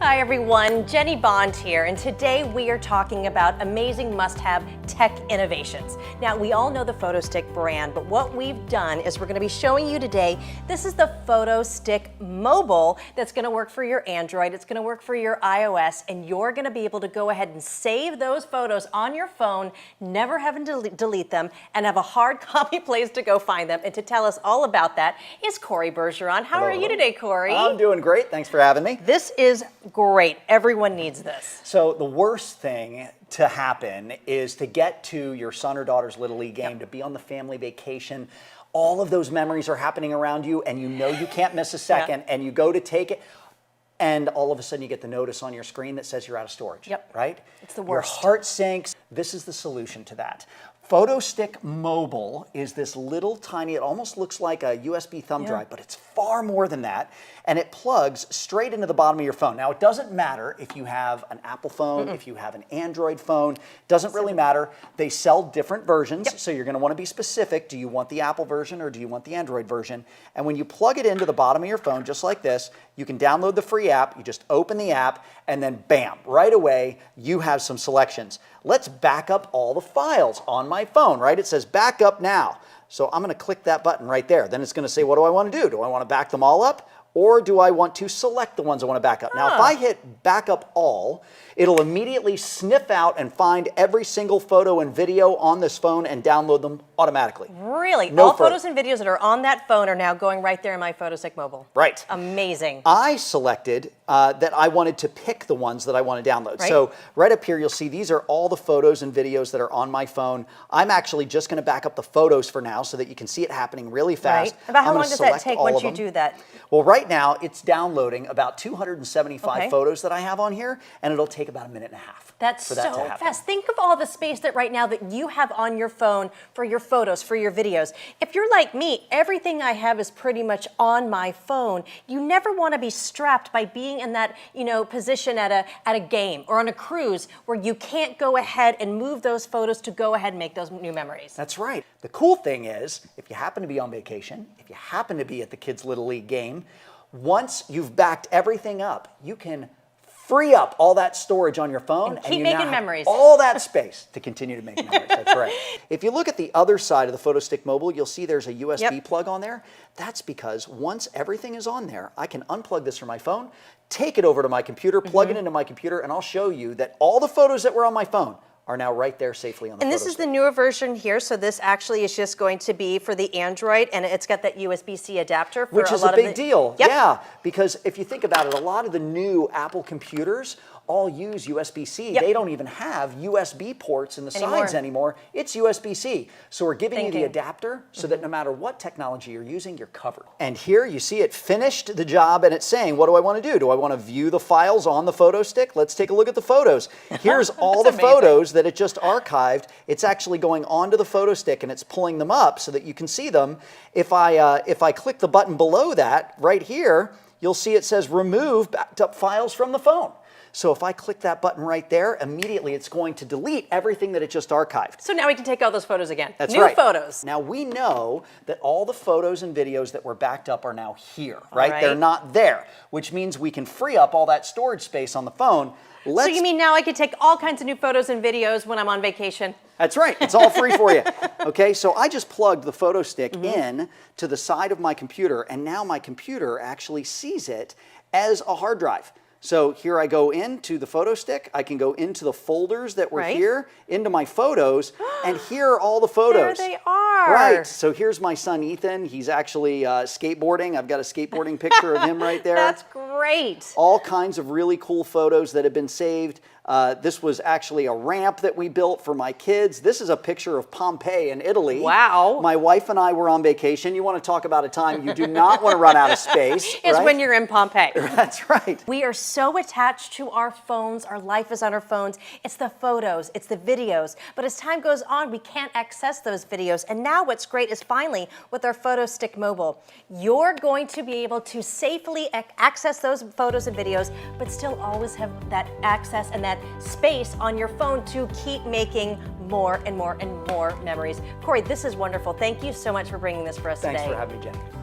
Hi everyone, Jenny Bond here, and today we are talking about amazing must-have tech innovations. Now, we all know the PhotoStick brand, but what we've done is we're going to be showing you today, this is the PhotoStick Mobile that's going to work for your Android, it's going to work for your iOS, and you're going to be able to go ahead and save those photos on your phone, never having to delete them, and have a hard copy place to go find them. And to tell us all about that is Corey Bergeron. How are you today, Corey? I'm doing great. Thanks for having me. This is great. Everyone needs this. So the worst thing to happen is to get to your son or daughter's Little League game, to be on the family vacation. All of those memories are happening around you, and you know you can't miss a second, and you go to take it, and all of a sudden you get the notice on your screen that says you're out of storage. Right? It's the worst. Your heart sinks. This is the solution to that. PhotoStick Mobile is this little tiny, it almost looks like a USB thumb drive, but it's far more than that. And it plugs straight into the bottom of your phone. Now, it doesn't matter if you have an Apple phone, if you have an Android phone, doesn't really matter. They sell different versions, so you're going to want to be specific. Do you want the Apple version or do you want the Android version? And when you plug it into the bottom of your phone, just like this, you can download the free app. You just open the app, and then bam, right away, you have some selections. Let's back up all the files on my phone, right? It says back up now. So I'm going to click that button right there. Then it's going to say, what do I want to do? Do I want to back them all up? Or do I want to select the ones I want to back up? Now, if I hit back up all, it'll immediately sniff out and find every single photo and video on this phone and download them automatically. Really? All photos and videos that are on that phone are now going right there in my PhotoStick Mobile. Right. Amazing. I selected that I wanted to pick the ones that I want to download. So right up here, you'll see these are all the photos and videos that are on my phone. I'm actually just going to back up the photos for now so that you can see it happening really fast. About how long does that take once you do that? Well, right now, it's downloading about 275 photos that I have on here, and it'll take about a minute and a half. That's so fast. Think of all the space that right now that you have on your phone for your photos, for your videos. If you're like me, everything I have is pretty much on my phone. You never want to be strapped by being in that, position at a game or on a cruise where you can't go ahead and move those photos to go ahead and make those new memories. That's right. The cool thing is, if you happen to be on vacation, if you happen to be at the kids' Little League game, once you've backed everything up, you can free up all that storage on your phone and keep making memories. All that space to continue to make memories. That's right. If you look at the other side of the PhotoStick Mobile, you'll see there's a USB plug on there. That's because once everything is on there, I can unplug this from my phone, take it over to my computer, plug it into my computer, and I'll show you that all the photos that were on my phone are now right there safely on the PhotoStick. And this is the newer version here, so this actually is just going to be for the Android, and it's got that USB-C adapter for which is a big deal. Yeah, because if you think about it, a lot of the new Apple computers all use USB-C. They don't even have USB ports in the sides anymore. It's USB-C. So we're giving you the adapter so that no matter what technology you're using, you're covered. And here you see it finished the job, and it's saying, what do I want to do? Do I want to view the files on the PhotoStick? Let's take a look at the photos. Here's all the photos that it just archived. It's actually going onto the PhotoStick, and it's pulling them up so that you can see them. If I click the button below that, right here, you'll see it says remove backed up files from the phone. So if I click that button right there, immediately it's going to delete everything that it just archived. So now we can take all those photos again. That's New photos. Now we know that all the photos and videos that were backed up are now here, right? They're not there, which means we can free up all that storage space on the phone. So you mean now I could take all kinds of new photos and videos when I'm on vacation? That's right. It's all free for you. Okay, so I just plugged the PhotoStick in to the side of my computer, and now my computer actually sees it as a hard drive. So here I go into the PhotoStick. I can go into the folders that were here, into my photos, and here are all the photos. There they are. Right. So here's my son Ethan. He's actually skateboarding. I've got a skateboarding picture of him right there. That's great. All kinds of really cool photos that have been saved. This was actually a ramp that we built for my kids. This is a picture of Pompeii in Italy. Wow. My wife and I were on vacation. You want to talk about a time you do not want to run out of space. It's when you're in Pompeii. That's right. We are so attached to our phones. Our life is on our phones. It's the photos, it's the videos. But as time goes on, we can't access those videos. And now what's great is finally with our PhotoStick Mobile, you're going to be able to safely access those photos and videos, but still always have that access and that space on your phone to keep making more and more and more memories. Corey, this is wonderful. Thank you so much for bringing this for us today. Thanks for having me, Jenny.